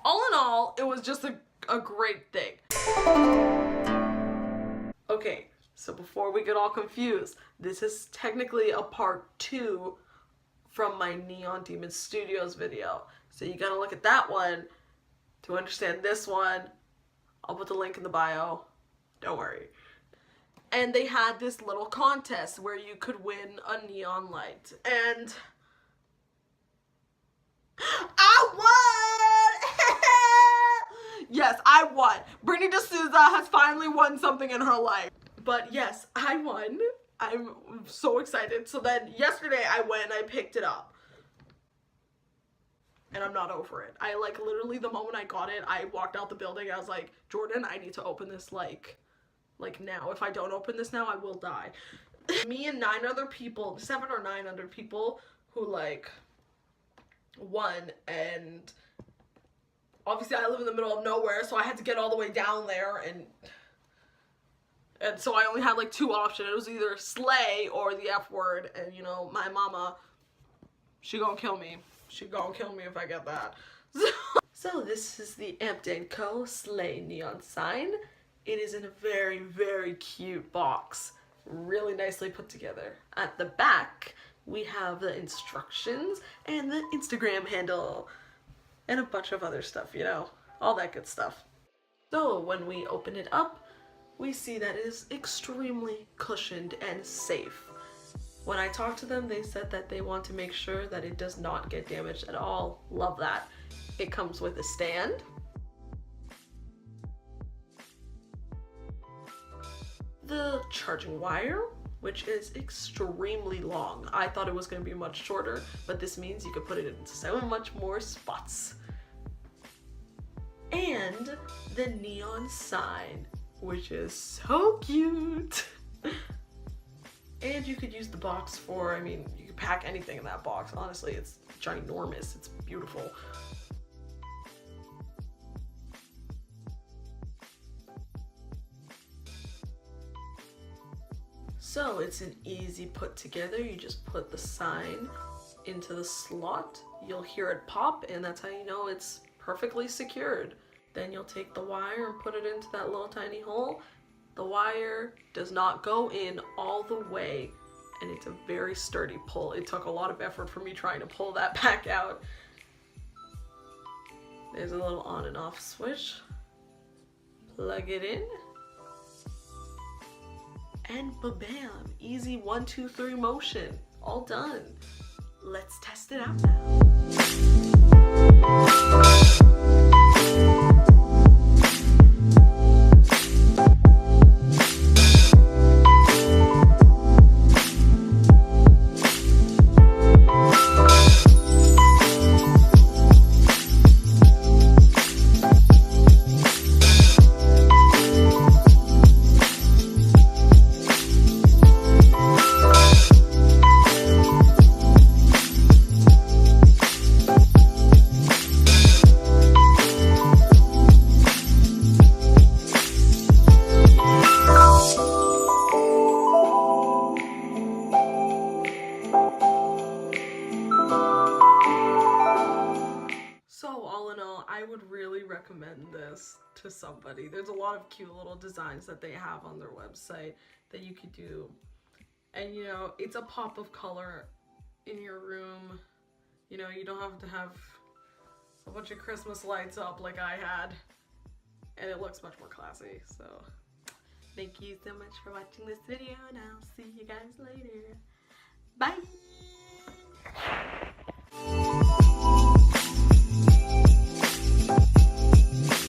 all in all, it was just a great thing. Okay, so before we get all confused, this is technically a part 2 from my Neon Demon Studios video. So you gotta look at that one to understand this one. I'll put the link in the bio. Don't worry. And they had this little contest where you could win a neon light. And I won! Yes, I won. Brittany D'Souza has finally won something in her life. But yes, I won. I'm so excited. So then yesterday I went and I picked it up. And I'm not over it. I like literally the moment I got it, I walked out the building. I was like, Jordan, I need to open this like now. If I don't open this now, I will die. Me and 9 other people, 7 or 9 other people who like won, and obviously I live in the middle of nowhere, so I had to get all the way down there, and so I only had like 2 options. It was either slay or the F word, and you know, my mama, she gonna kill me. She gonna kill me if I get that. So this is the Amped & Co. Slay neon sign. It is in a very, very cute box. Really nicely put together. At the back, we have the instructions and the Instagram handle. And a bunch of other stuff, you know, all that good stuff. So when we open it up, we see that it is extremely cushioned and safe. When I talked to them, they said that they want to make sure that it does not get damaged at all. Love that. It comes with a stand. The charging wire, which is extremely long. I thought it was going to be much shorter, but this means you could put it in so much more spots. And the neon sign, which is so cute. And you could use the box for, I mean, you could pack anything in that box. Honestly, it's ginormous. It's beautiful. So it's an easy put together. You just put the sign into the slot. You'll hear it pop, and that's how you know it's perfectly secured. Then you'll take the wire and put it into that little tiny hole. The wire does not go in all the way, and it's a very sturdy pull. It took a lot of effort for me trying to pull that back out. There's a little on and off switch. Plug it in. And ba-bam, easy 1, 2, 3 motion. All done. Let's test it out now. I would really recommend this to somebody. There's a lot of cute little designs that they have on their website that you could do. And you know, it's a pop of color in your room. You know, you don't have to have a bunch of Christmas lights up like I had. And it looks much more classy. So thank you so much for watching this video, and I'll see you guys later. Bye!